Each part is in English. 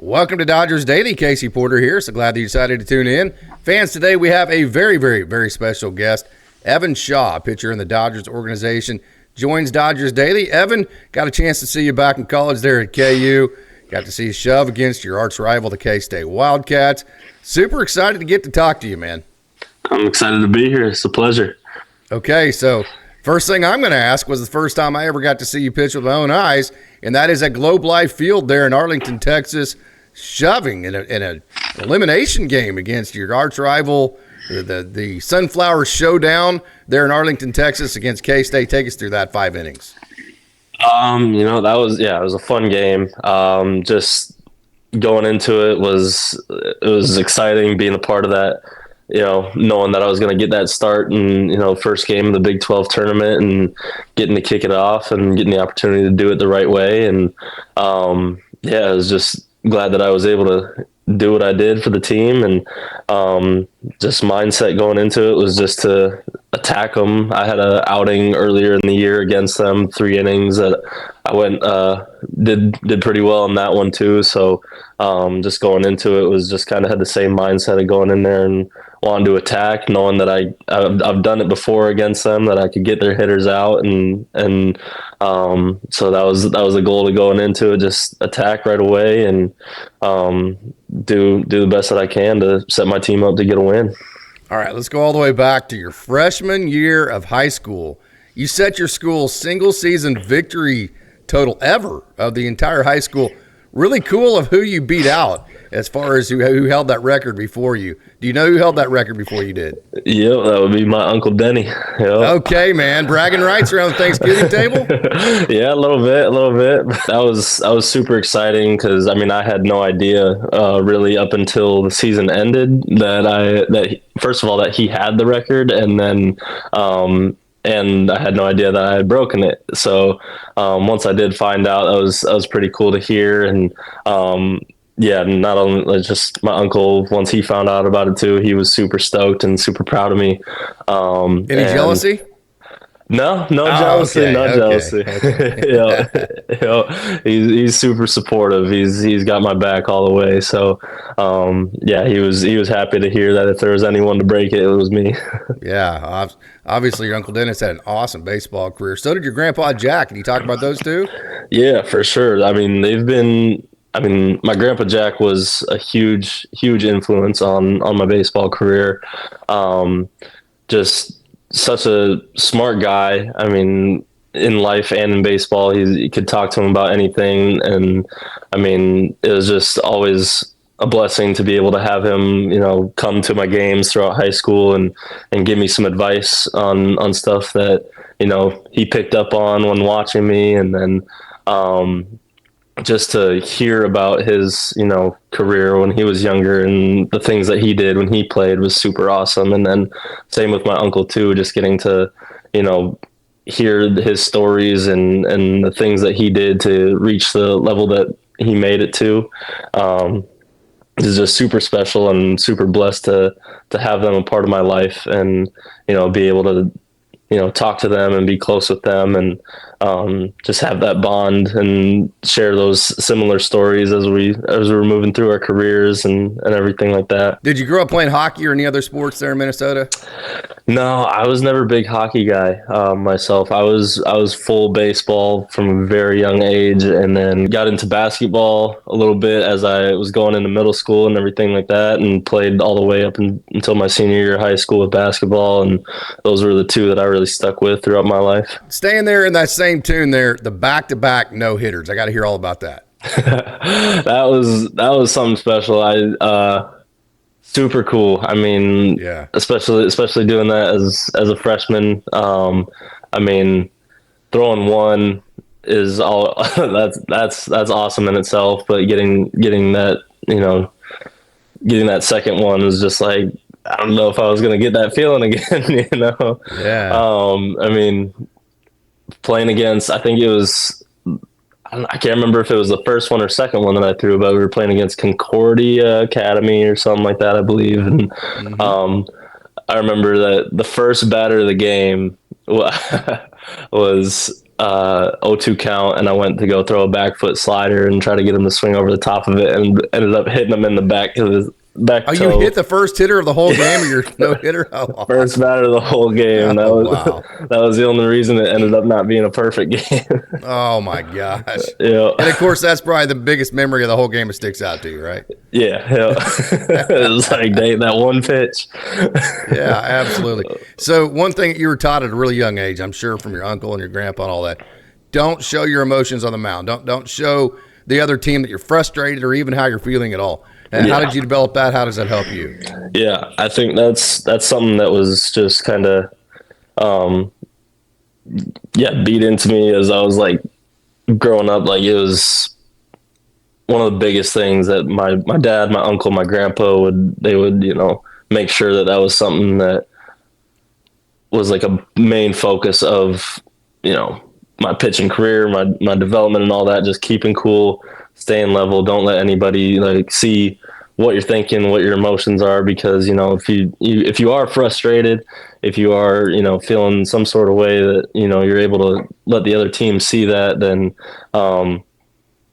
Welcome to Dodgers Daily. Casey Porter here. So glad that you decided to tune in. Fans, today we have a very, very, very special guest. Evan Shaw, pitcher in the Dodgers organization, joins Dodgers Daily. Evan, got a chance to see you back in college there at KU. Got to see you shove against your arch rival, the K-State Wildcats. Super excited to get to talk to you, man. I'm excited to be here. It's a pleasure. Okay, so first thing I'm going to ask was the first time I ever got to see you pitch with my own eyes, and that is at Globe Life Field there in Arlington, Texas, shoving in an elimination game against your arch rival, the Sunflower Showdown there in Arlington, Texas against K-State. Take us through that 5 innings. It was a fun game. Just going into it was exciting being a part of that, knowing that I was going to get that start and, first game of the Big 12 tournament and getting to kick it off and getting the opportunity to do it the right way. And, I was just glad that I was able to do what I did for the team. And just mindset going into it was just to attack them. I had an outing earlier in the year against them, 3 innings that I went, did pretty well in that one too. So just going into it was just kind of had the same mindset of going in there and wanting to attack, knowing that I've done it before against them, that I could get their hitters out, and so that was the goal to going into it, just attack right away and do the best that I can to set my team up to get a win. All right, let's go all the way back to your freshman year of high school. You set your school's single season victory total ever of the entire high school. Really cool of who you beat out as far as who held that record before you. Do you know who held that record before you did? Yep, that would be my Uncle Denny. Yep. Okay, man. Bragging rights around the Thanksgiving table? Yeah, a little bit. That was super exciting because, I had no idea really up until the season ended that first of all, that he had the record, and then and I had no idea that I had broken it. So once I did find out, that was pretty cool to hear. And not only just my uncle, once he found out about it too, he was super stoked and super proud of me. Any jealousy? No jealousy, okay, no jealousy. Okay. He's super supportive. He's got my back all the way. So, he was happy to hear that if there was anyone to break it, it was me. Yeah, obviously your Uncle Dennis had an awesome baseball career. So did your Grandpa Jack. Can you talk about those two? Yeah, for sure. My Grandpa Jack was a huge influence on my baseball career. Just such a smart guy. In life and in baseball, you could talk to him about anything. And it was just always a blessing to be able to have him, come to my games throughout high school and give me some advice on stuff that, he picked up on when watching me. And then, just to hear about his, career when he was younger and the things that he did when he played was super awesome. And then same with my uncle too, just getting to, hear his stories and the things that he did to reach the level that he made it to. Is just super special and super blessed to have them a part of my life and, be able to, talk to them and be close with them and just have that bond and share those similar stories as we're moving through our careers and everything like that. Did you grow up playing hockey or any other sports there in Minnesota? No, I was never a big hockey guy myself. I was full baseball from a very young age, and then got into basketball a little bit as I was going into middle school and everything like that, and played all the way up until my senior year of high school with basketball, and those were the two that I really stuck with throughout my life. Staying there in that same tune there, the back-to-back no-hitters. I got to hear all about that. That was something special. Super cool. Yeah. Especially doing that as a freshman. Throwing one is all that's awesome in itself, but getting that, getting that second one was just like, I don't know if I was going to get that feeling again, Yeah. Playing against, I think it was, I can't remember if it was the first one or second one that I threw, but we were playing against Concordia Academy or something like that, I believe. And I remember that the first batter of the game was 0-2 count, and I went to go throw a back foot slider and try to get him to swing over the top of it, and ended up hitting him in the back of his back toe. You hit the first hitter of the whole game, or your no hitter? Oh, first batter of the whole game. wow. That was the only reason it ended up not being a perfect game. Oh my gosh. Yeah. And of course, that's probably the biggest memory of the whole game that sticks out to you, right? Yeah. It was like, dang, that one pitch. Yeah, absolutely. So one thing you were taught at a really young age, I'm sure from your uncle and your grandpa and all that, don't show your emotions on the mound. Don't show the other team that you're frustrated or even how you're feeling at all. And how did you develop that? How does that help you? Yeah, I think that's something that was just kind of, beat into me as I was like growing up. Like, it was one of the biggest things that my dad, my uncle, my grandpa would make sure that was something that was like a main focus of, my pitching career, my development and all that. Just keeping cool, staying level. Don't let anybody like see what you're thinking, what your emotions are, because if you are frustrated, if you are feeling some sort of way that you're able to let the other team see that, then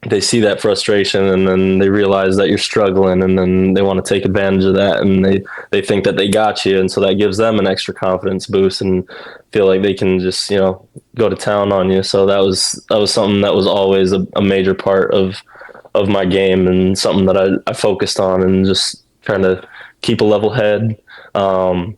they see that frustration, and then they realize that you're struggling, and then they want to take advantage of that, and they think that they got you, and so that gives them an extra confidence boost and feel like they can just go to town on you. So that was something that was always a major part of my game, and something that I focused on, and just trying to keep a level head. And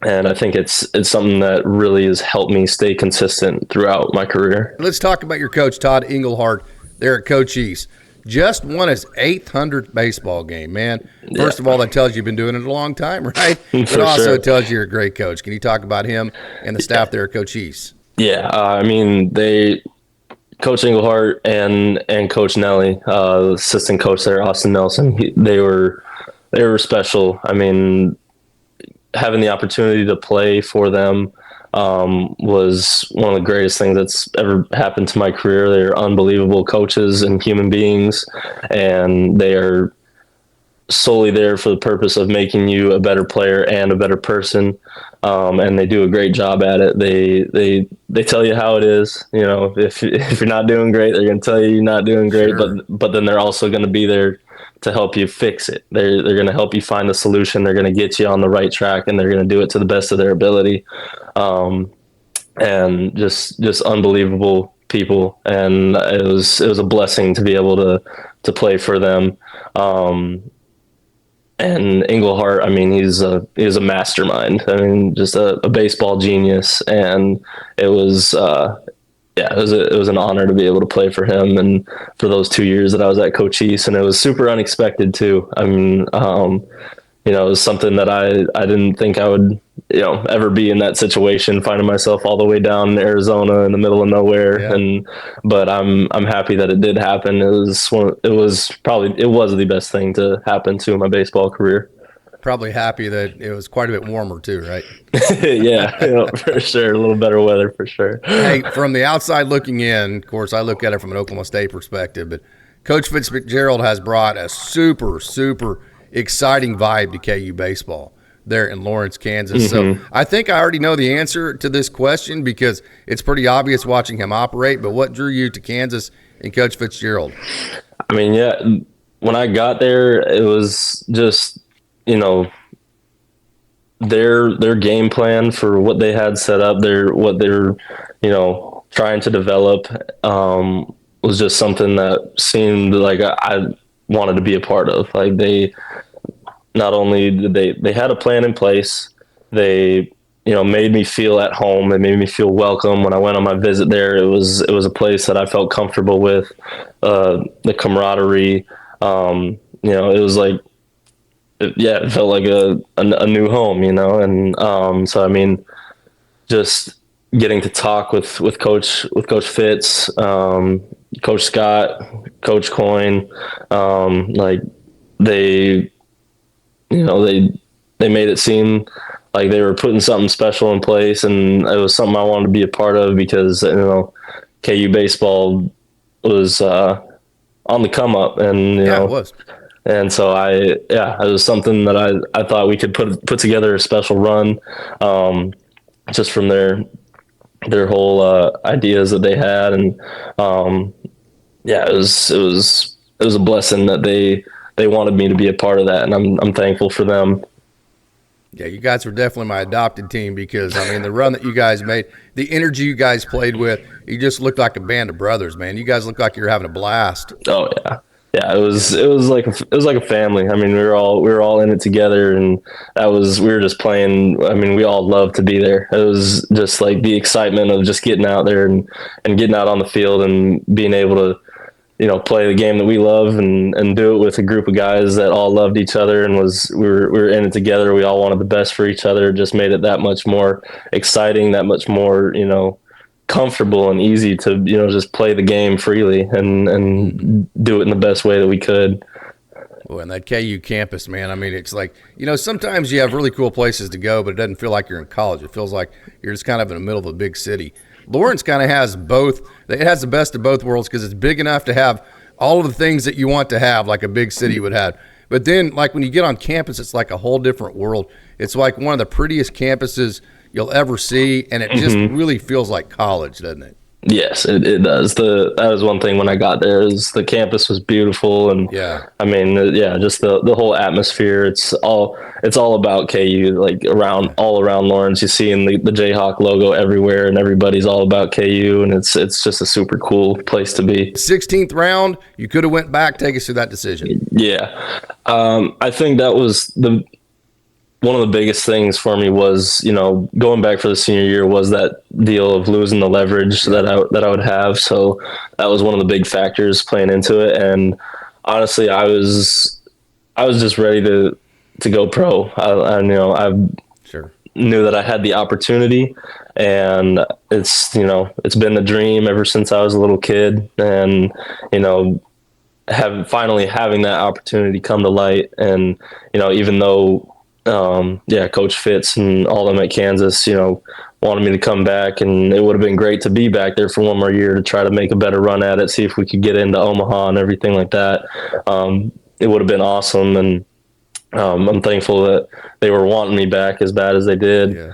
I think it's something that really has helped me stay consistent throughout my career. Let's talk about your coach, Todd Engelhardt, there at Cochise. Just won his 800th baseball game, man. First of all, that tells you you've been doing it a long time, right? It also tells you you're a great coach. Can you talk about him and the staff there at Cochise? Yeah, Coach Engelhardt and Coach Nelly, assistant coach there, Austin Nelson, they were special. I mean, having the opportunity to play for them was one of the greatest things that's ever happened to my career. They're unbelievable coaches and human beings, and they are solely there for the purpose of making you a better player and a better person. And they do a great job at it. They tell you how it is. If you're not doing great, they're going to tell you you're not doing great. Sure. But then they're also going to be there to help you fix it. They're going to help you find the solution. They're going to get you on the right track, and they're going to do it to the best of their ability. And just unbelievable people. And it was a blessing to be able to play for them. And Engelhardt, I mean, he's a mastermind. I mean, just a baseball genius. And it was, it was an honor to be able to play for him and for those 2 years that I was at Cochise. And it was super unexpected too. I mean, it was something that I didn't think I would, ever be in that situation, finding myself all the way down in Arizona in the middle of nowhere. Yeah. But I'm happy that it did happen. It was the best thing to happen to my baseball career. Probably happy that it was quite a bit warmer too, right? Yeah, for sure. A little better weather for sure. Hey, from the outside looking in, of course, I look at it from an Oklahoma State perspective, but Coach Fitzgerald has brought a super, super exciting vibe to KU baseball there in Lawrence, Kansas. Mm-hmm. So I think I already know the answer to this question because it's pretty obvious watching him operate, but what drew you to Kansas and Coach Fitzgerald? I mean, yeah, when I got there, it was just, their game plan for what they had set up, what they're trying to develop, was just something that seemed like I wanted to be a part of. Like, they not only did they had a plan in place, they made me feel at home. They made me feel welcome when I went on my visit there. It was a place that I felt comfortable with. The camaraderie, it was like, it felt like a new home, and so I mean, just getting to talk with Coach Fitz, Coach Scott, Coach Coyne, like they made it seem like they were putting something special in place, and it was something I wanted to be a part of because KU baseball was on the come up, and it was. And so it was something that I thought we could put together a special run, just from their their whole ideas that they had, and yeah, it was a blessing that they wanted me to be a part of that, and I'm thankful for them. Yeah, you guys were definitely my adopted team because, I mean, the run that you guys made, the energy you guys played with, you just looked like a band of brothers, man. You guys looked like you were having a blast. Oh yeah. Yeah, it was like a family. I mean, we were all in it together, and we were just playing. I mean, we all loved to be there. It was just like the excitement of just getting out there and getting out on the field and being able to, play the game that we love and do it with a group of guys that all loved each other and we were in it together. We all wanted the best for each other. It just made it that much more exciting, that much more, comfortable and easy to, just play the game freely and do it in the best way that we could. Well, and that KU campus, man, I mean, it's like, sometimes you have really cool places to go, but it doesn't feel like you're in college. It feels like you're just kind of in the middle of a big city. Lawrence kind of has both. It has the best of both worlds because it's big enough to have all of the things that you want to have, like a big city would have. But then, like, when you get on campus, it's like a whole different world. It's like one of the prettiest campuses you'll ever see, and it just really feels like college, doesn't it? Yes, it does. That was one thing when I got there is the campus was beautiful, and I mean, just the whole atmosphere. It's all about KU, like all around Lawrence. You see in the Jayhawk logo everywhere, and everybody's all about KU, and it's just a super cool place to be. 16th round, you could have went back. Take us through that decision. Yeah, I think that was one of the biggest things for me was, going back for the senior year was that deal of losing the leverage that I would have. So that was one of the big factors playing into it. And honestly, I was just ready to go pro. I knew that I had the opportunity, and it's been a dream ever since I was a little kid, and, finally having that opportunity come to light. And, even though, Coach Fitz and all them at Kansas, wanted me to come back, and it would have been great to be back there for one more year to try to make a better run at it, see if we could get into Omaha and everything like that. It would have been awesome, and I'm thankful that they were wanting me back as bad as they did. Yeah.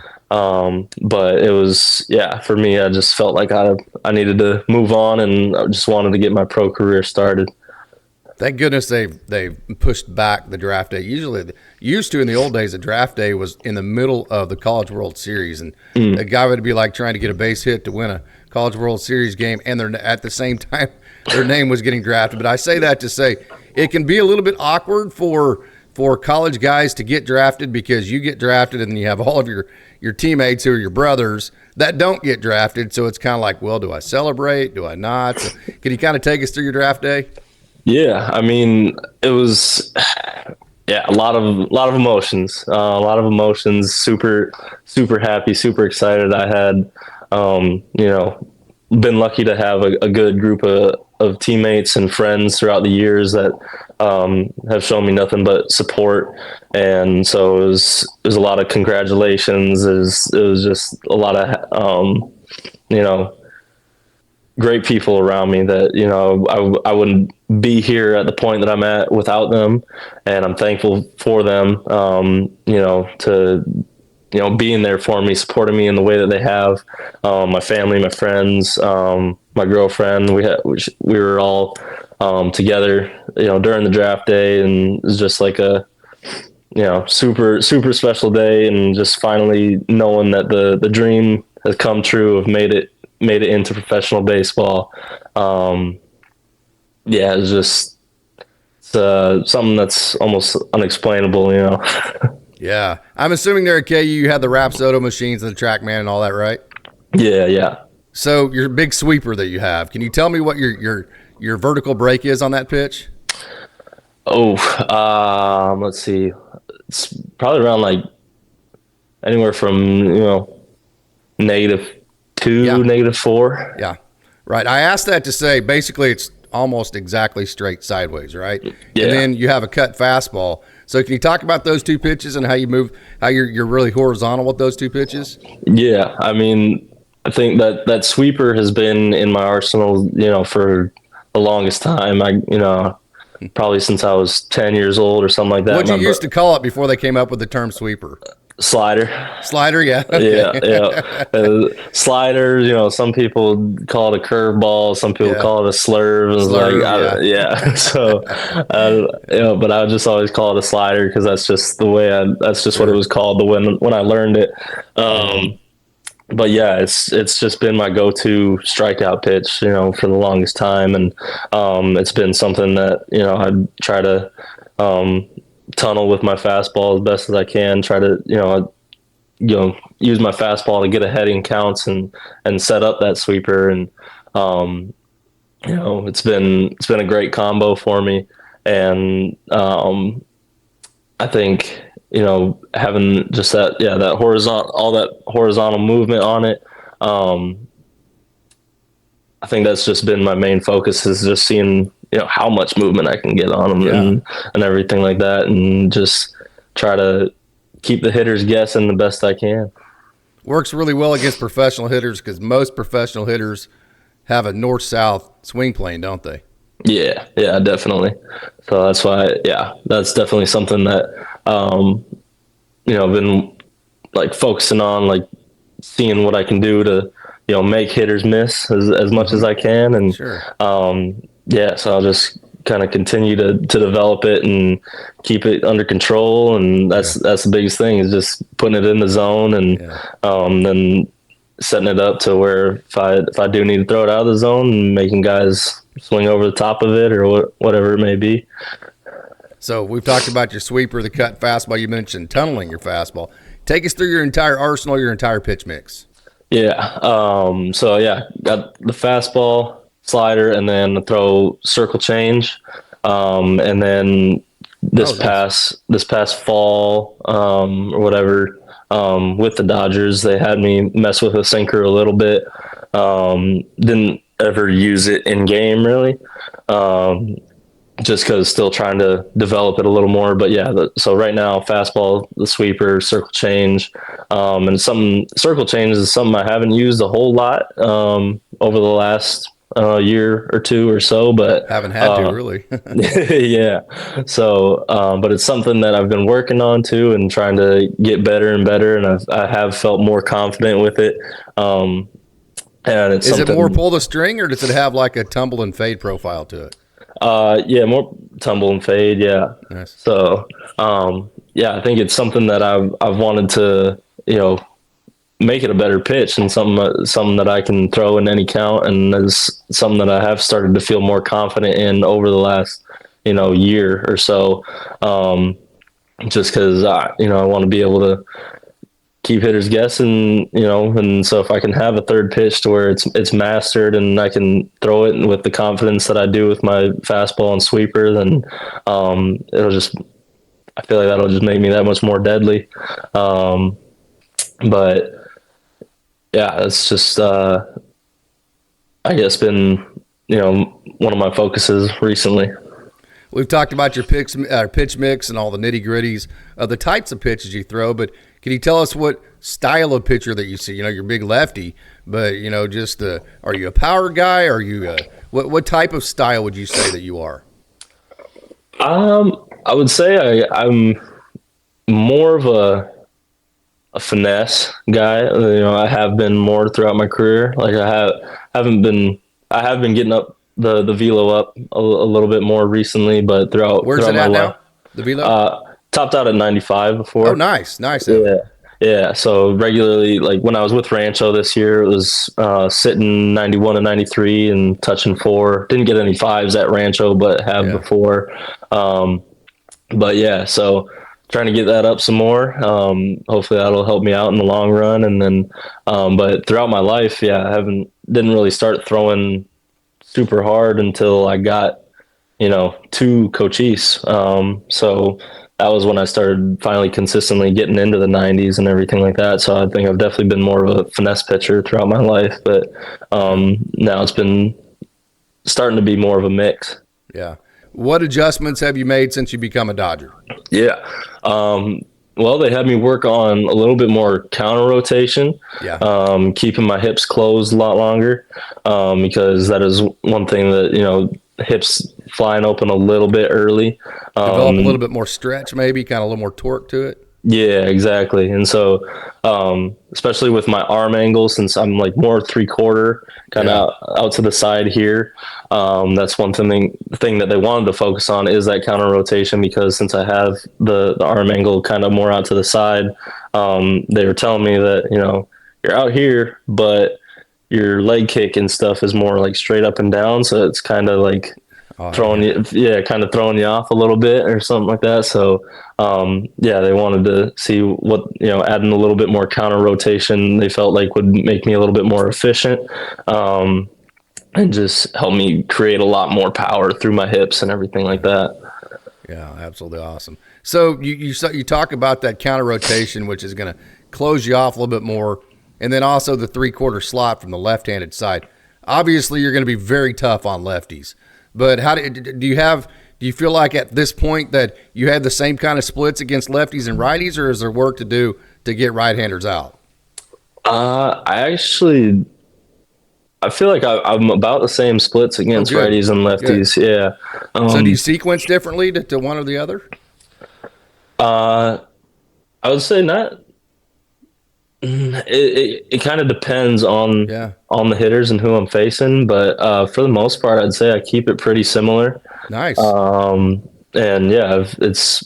But it was, for me, I just felt like I needed to move on, and I just wanted to get my pro career started. Thank goodness they've pushed back the draft day. Used to in the old days, the draft day was in the middle of the College World Series, and a guy would be like trying to get a base hit to win a College World Series game, and they're at the same time their name was getting drafted. But I say that to say it can be a little bit awkward for college guys to get drafted, because you get drafted and then you have all of your teammates who are your brothers that don't get drafted. So it's kind of like, well, do I celebrate? Do I not? So can you kind of take us through your draft day? Yeah, I mean, it was a lot of emotions. Super, super happy, super excited. I had been lucky to have a good group of teammates and friends throughout the years that have shown me nothing but support, and so it was a lot of congratulations. It was just a lot of great people around me that I wouldn't be here at the point that I'm at without them, and I'm thankful for them to being there for me, supporting me in the way that they have. My family, my friends, my girlfriend, we were all together during the draft day, and it was just like a super, super special day, and just finally knowing that the dream has come true of made it into professional baseball. It's just something that's almost unexplainable, Yeah. I'm assuming there at KU you had the Rapsodo machines and the TrackMan and all that, right? Yeah. So your big sweeper that you have, can you tell me what your vertical break is on that pitch? Let's see. It's probably around like anywhere from, -2, -4. Yeah. Right. I asked that to say basically it's almost exactly straight sideways, right? Yeah. And then you have a cut fastball. So can you talk about those two pitches and how you move, how you're really horizontal with those two pitches? Yeah. I mean, I think that sweeper has been in my arsenal, for the longest time. Probably since I was 10 years old or something like that. What you used to call it before they came up with the term sweeper? Slider. Slider, yeah. Okay. Yeah. Sliders, some people call it a curveball, some people call it a slurve. It's Slurve, yeah. So, but I would just always call it a slider because that's just the way that's just what it was called when I learned it. But yeah, it's just been my go-to strikeout pitch, for the longest time, and it's been something that I try to tunnel with my fastball as best as I can. Try to use my fastball to get ahead in counts and set up that sweeper, and it's been a great combo for me, and I think having just that horizontal movement on it. I think that's just been my main focus, is just seeing how much movement I can get on them and everything like that, and just try to keep the hitters guessing the best I can. Works really well against professional hitters because most professional hitters have a north-south swing plane, don't they? Yeah, definitely. So that's why, that's definitely something that, I've been like focusing on, like seeing what I can do to, make hitters miss as much as I can. And, Sure. So I'll just kind of continue to develop it and keep it under control. And that's the biggest thing, is just putting it in the zone and, then setting it up to where if I do need to throw it out of the zone, and making guys swing over the top of it or whatever it may be. So we've talked about your sweeper, the cut fastball. You mentioned tunneling your fastball. Take us through your entire arsenal, your entire pitch mix. Yeah. Got the fastball, slider, and then throw circle change. And then this past fall, or whatever, with the Dodgers, they had me mess with a sinker a little bit. Didn't ever use it in game really. Just because still trying to develop it a little more. But so right now, fastball, the sweeper, circle change, and circle change is something I haven't used a whole lot over the last year or two or so, but haven't had to really. Yeah. So, but it's something that I've been working on too, and trying to get better and better. And I have felt more confident with it. And is it more pull the string, or does it have like a tumble and fade profile to it? More tumble and fade. Yeah. Nice. So, I think it's something that I've wanted to, make it a better pitch, and something that I can throw in any count. And is something that I have started to feel more confident in over the last, year or so. Just cause I want to be able to keep hitters guessing, and so if I can have a third pitch to where it's mastered and I can throw it with the confidence that I do with my fastball and sweeper, then I feel like that'll just make me that much more deadly. But it's just, I guess been, one of my focuses recently. We've talked about your pitch mix and all the nitty gritties of the types of pitches you throw, but can you tell us what style of pitcher that you see? You're big lefty, but are you a power guy? Are you what type of style would you say that you are? I would say I'm more of a finesse guy. I have been more throughout my career. Like I have been getting up the velo up a little bit more recently, but throughout where's it at now? The velo topped out at 95 before. Oh, nice. Yeah. So regularly, like when I was with Rancho this year, it was sitting 91 and 93 and touching 4. Didn't get any 5s at Rancho, but have before. So trying to get that up some more. Hopefully that'll help me out in the long run. And then, but throughout my life, didn't really start throwing super hard until I got, to Cochise. So that was when I started finally consistently getting into the 90s and everything like that. So I think I've definitely been more of a finesse pitcher throughout my life, but now it's been starting to be more of a mix. Yeah. What adjustments have you made since you become a Dodger? Yeah. Well, they had me work on a little bit more counter rotation, keeping my hips closed a lot longer, because that is one thing that, hips flying open a little bit early. Develop a little bit more stretch, maybe, kind of a little more torque to it. Yeah, exactly. And so, especially with my arm angle, since I'm like more 3/4, kind Yeah. of out to the side here, that's one thing that they wanted to focus on is that counter rotation, because since I have the arm angle kind of more out to the side, they were telling me that, you're out here, but your leg kick and stuff is more like straight up and down. So it's kind of like Oh, yeah. kind of throwing you off a little bit or something like that. So, they wanted to see what, adding a little bit more counter rotation, they felt like would make me a little bit more efficient, and just help me create a lot more power through my hips and everything like that. Yeah, absolutely awesome. So you talk about that counter rotation, which is going to close you off a little bit more, and then also the 3/4 slot from the left-handed side. Obviously, you're going to be very tough on lefties. But do you feel like at this point that you had the same kind of splits against lefties and righties, or is there work to do to get right-handers out? I feel like I'm about the same splits against righties and Good. lefties. Yeah. So do you sequence differently to one or the other? I would say not. It kind of depends on the hitters and who I'm facing, but for the most part, I'd say I keep it pretty similar. Nice. And it's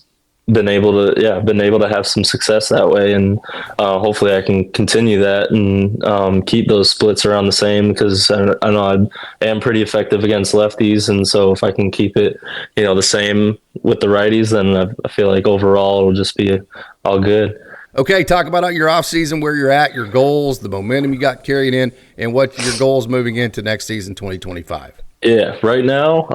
been able to have some success that way, and hopefully I can continue that and keep those splits around the same, because I know I am pretty effective against lefties, and so if I can keep it the same with the righties, then I feel like overall it'll just be all good. Okay, talk about your off season, where you're at, your goals, the momentum you got carried in, and what your goals moving into next season, 2025. Yeah, right now,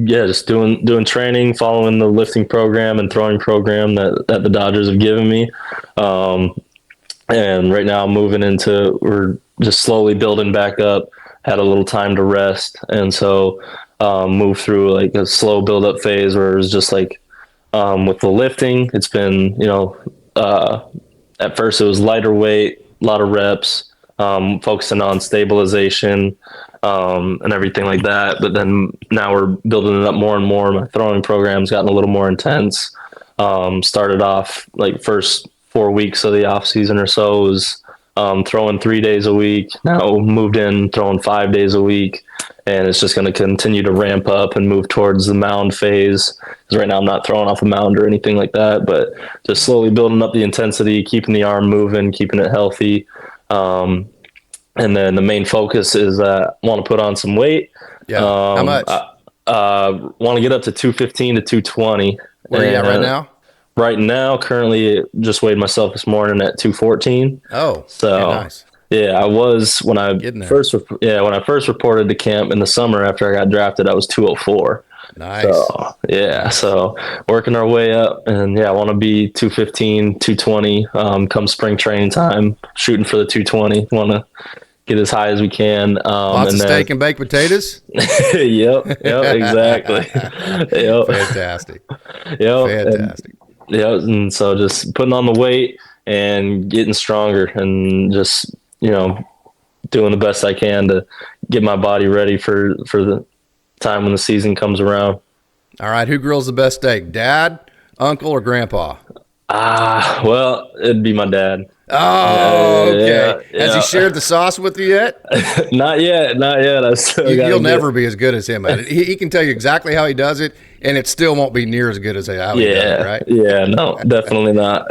just doing training, following the lifting program and throwing program that the Dodgers have given me. And right now, we're just slowly building back up. Had a little time to rest, and so moved through like a slow build up phase where it was just like with the lifting, it's been at first it was lighter weight, a lot of reps, focusing on stabilization and everything like that. But then now we're building it up more and more. My throwing program's gotten a little more intense. Started off like first 4 weeks of the off season or so was throwing 3 days a week. Now moved in throwing 5 days a week, and it's just going to continue to ramp up and move towards the mound phase. Because right now I'm not throwing off a mound or anything like that, but just slowly building up the intensity, keeping the arm moving, keeping it healthy. And then the main focus is I want to put on some weight. Yeah. How much? Want to get up to 215 to 220. Where are you at right now? Right now, currently, just weighed myself this morning at 214. Oh, so nice. Yeah, I was when I first reported to camp in the summer after I got drafted. I was 204. Nice. So working our way up, and I want to be 215, 220 come spring training time. Shooting for the 220. Want to get as high as we can. Lots of steak and baked potatoes. Yep, exactly. Yep. Fantastic. Fantastic. And so just putting on the weight and getting stronger, and just doing the best I can to get my body ready for the time when the season comes around. All right, who grills the best steak, Dad, Uncle, or Grandpa? Well, it'd be my dad. Oh, okay. Has he shared the sauce with you yet? Not yet. You'll never be as good as him at it. He can tell you exactly how he does it, and it still won't be near as good as how he does it, right? Yeah, no, definitely not.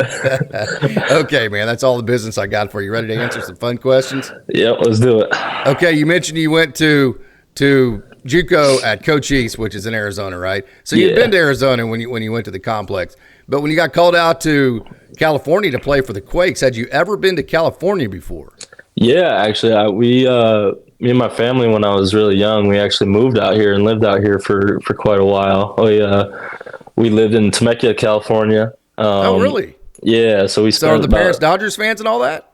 Okay, man, that's all the business I got for you. Ready to answer some fun questions? Yep, let's do it. Okay, you mentioned you went to JUCO at Cochise, which is in Arizona, right? So you've been to Arizona when you went to the complex. But when you got called out to California to play for the Quakes, had you ever been to California before? Yeah, actually, me and my family, when I was really young, we actually moved out here and lived out here for quite a while. We lived in Temecula, California. Oh, really? Yeah, so we started. So are the parents Dodgers fans and all that?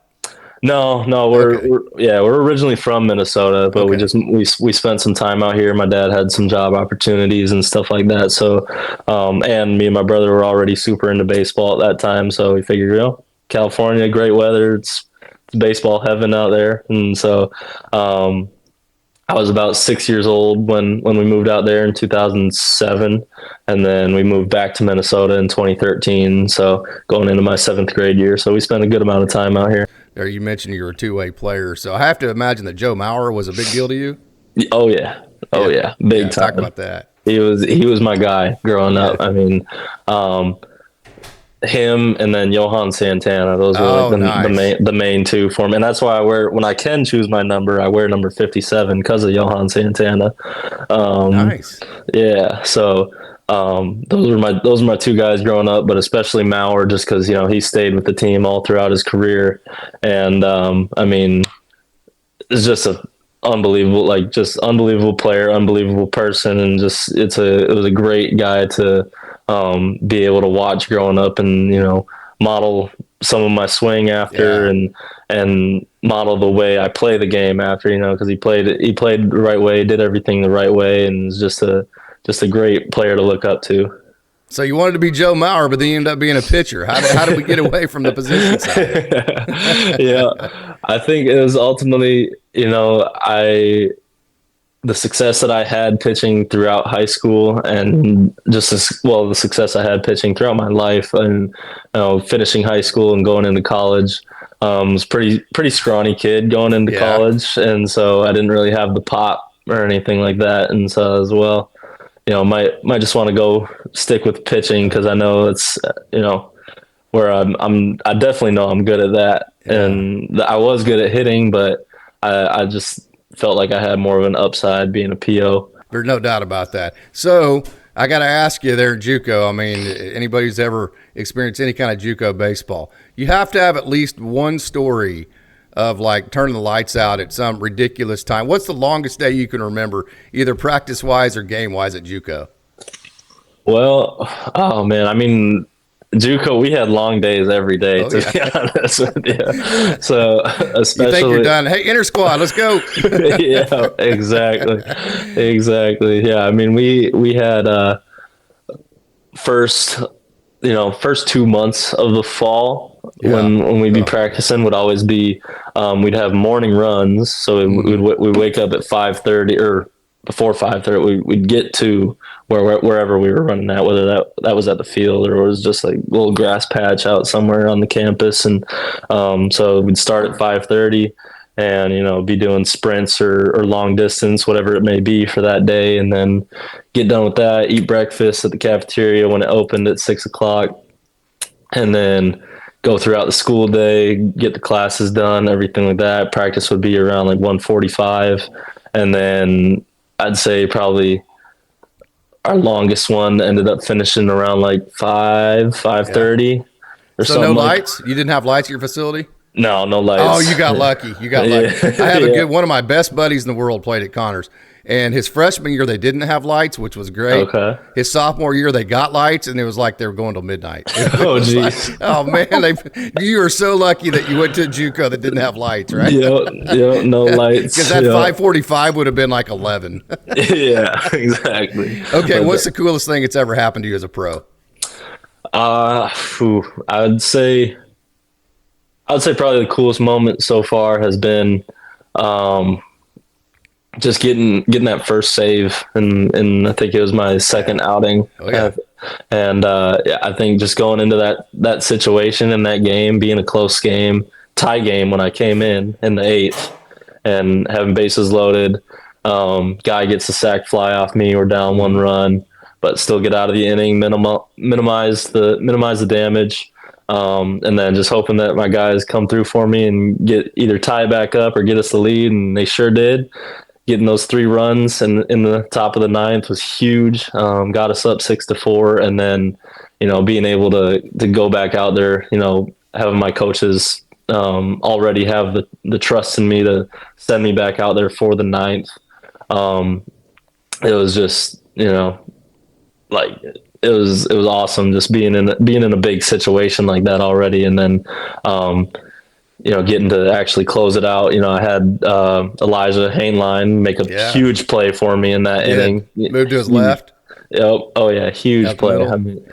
No, we're originally from Minnesota, but we spent some time out here. My dad had some job opportunities and stuff like that. So, and me and my brother were already super into baseball at that time. So we figured, California, great weather. It's baseball heaven out there. And so, I was about 6 years old when we moved out there in 2007, and then we moved back to Minnesota in 2013. So going into my 7th grade year, so we spent a good amount of time out here. There, you mentioned you were a two-way player, so I have to imagine that Joe Mauer was a big deal to you. Oh yeah, big time. Talk about that. He was my guy growing up. I mean, him and then Johan Santana. Those were the main two for me, and that's why when I can choose my number, I wear number 57 because of Johan Santana. Nice. Yeah. So those were my two guys growing up, but especially Mauer, just because he stayed with the team all throughout his career, and I mean, it's just unbelievable player, unbelievable person, and it was a great guy to be able to watch growing up, and model some of my swing after, and model the way I play the game after, because he played the right way, did everything the right way, and was just a great player to look up to. So you wanted to be Joe Mauer, but then you ended up being a pitcher. How did we get away from the position side? Yeah, I think it was ultimately, the success that I had pitching throughout high school, and just the success I had pitching throughout my life, and finishing high school and going into college. Was pretty scrawny kid going into college, and so I didn't really have the pop or anything like that, and so as well, might just want to go stick with pitching because I know it's where I definitely know I'm good at that, and I was good at hitting, but I just felt like I had more of an upside being a PO. There's no doubt about that. So I got to ask you there in JUCO, I mean, anybody who's ever experienced any kind of JUCO baseball, you have to have at least one story of like turning the lights out at some ridiculous time. What's the longest day you can remember, either practice-wise or game-wise at JUCO? Well, oh man, I mean, JUCO, we had long days every day, to be honest with you. So, especially, you think you're done? Hey, inter squad, let's go. Yeah, exactly. Yeah, I mean, we had first 2 months of the fall when we'd be practicing would always be we'd have morning runs, so we'd wake up at 5:30 or before 5:30. We'd get to wherever we were running at, whether that was at the field or it was just like a little grass patch out somewhere on the campus, and so we'd start at 5:30 and be doing sprints or long distance, whatever it may be for that day, and then get done with that, eat breakfast at the cafeteria when it opened at 6:00, and then go throughout the school day, get the classes done, everything like that. Practice would be around like 1:45, and then I'd say probably our longest one ended up finishing around like 5:30 or something. So no lights? You didn't have lights at your facility? No lights. Oh, you got lucky. I have one of my best buddies in the world played at Connors, and his freshman year they didn't have lights, which was great. Okay. His sophomore year they got lights, and it was like they were going till midnight. Oh, geez. Like, oh man, you were so lucky that you went to a JUCO that didn't have lights, right? Yep, no lights. Because that 5:45 would have been like 11. Yeah, exactly. Okay, what's the coolest thing that's ever happened to you as a pro? I'd say probably the coolest moment so far has been just getting that first save, and I think it was my second outing. Oh, yeah. And I think just going into that situation in that game, being a close game, tie game when I came in the 8th, and having bases loaded, guy gets a sac fly off me, we're down 1 run, but still get out of the inning, minimize the damage. And then just hoping that my guys come through for me and get either tie back up or get us the lead, and they sure did. Getting those 3 runs in the top of the 9th was huge. Got us up 6-4, and then being able to go back out there, having my coaches already have the trust in me to send me back out there for the 9th. It was just like it was awesome just being in a big situation like that already, and then getting to actually close it out. I had Elijah Hainline make a huge play for me in that inning. Moved to his left. Yep. Oh yeah, huge Up play. middle. I mean,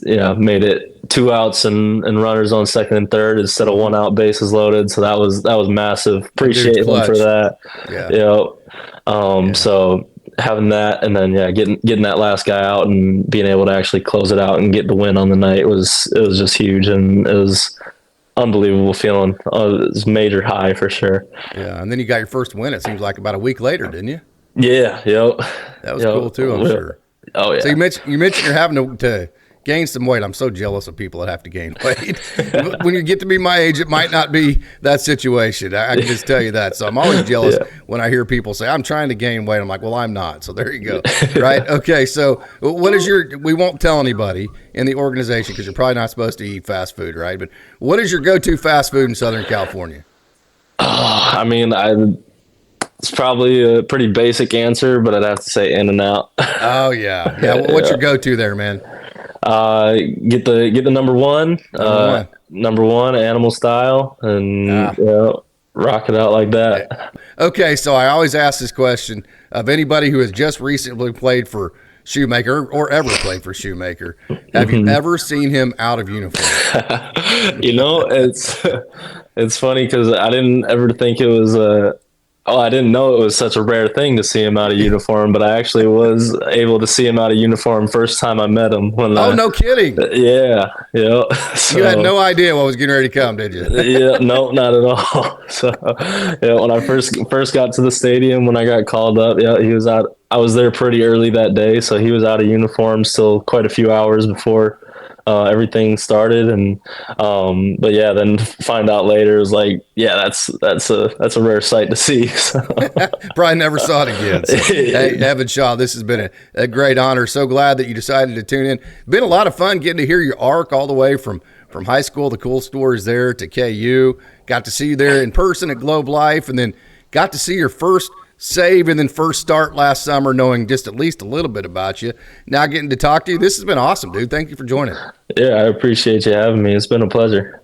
Yeah. made it 2 outs and runners on second and third instead of 1 out, bases loaded. So that was massive. That dude's Appreciate him for clutch. that. Yeah. Yep. So having that, and then getting that last guy out and being able to actually close it out and get the win on the night was just huge, and it was unbelievable feeling. It was a major high for sure. Yeah. And then you got your first win, it seems like, about a week later, didn't you? Yeah. Yep. That was cool too, I'm sure. Oh yeah. So you mentioned you're having to gain some weight. I'm so jealous of people that have to gain weight. When you get to be my age, it might not be that situation. I can just tell you that. So I'm always jealous when I hear people say, I'm trying to gain weight. I'm like, well, I'm not. So there you go. Right? Okay. So what is we won't tell anybody in the organization because you're probably not supposed to eat fast food, right? But what is your go-to fast food in Southern California? I mean, it's probably a pretty basic answer, but I'd have to say In-N-Out. Oh yeah. Yeah. What's your go-to there, man? Get the number one. Number one, animal style, and rock it out like that. Okay, so I always ask this question of anybody who has just recently played for Shoemaker or ever played for Shoemaker. Have you ever seen him out of uniform? It's funny because I didn't ever think it was I didn't know it was such a rare thing to see him out of uniform, but I actually was able to see him out of uniform first time I met him. No kidding. Yeah. So, you had no idea what was getting ready to come, did you? Yeah, no, not at all. So, when I first got to the stadium, when I got called up, he was out. I was there pretty early that day, so he was out of uniform still quite a few hours before everything started, and but then find out later, it was like, that's a rare sight to see. So. Probably never saw it again. So, hey, Evan Shaw, this has been a great honor. So glad that you decided to tune in. Been a lot of fun getting to hear your arc all the way from high school, the cool stories there, to KU. Got to see you there in person at Globe Life, and then got to see your first save and then first start last summer, knowing just at least a little bit about you. Now getting to talk to you. This has been awesome, dude. Thank you for joining. Yeah, I appreciate you having me. It's been a pleasure.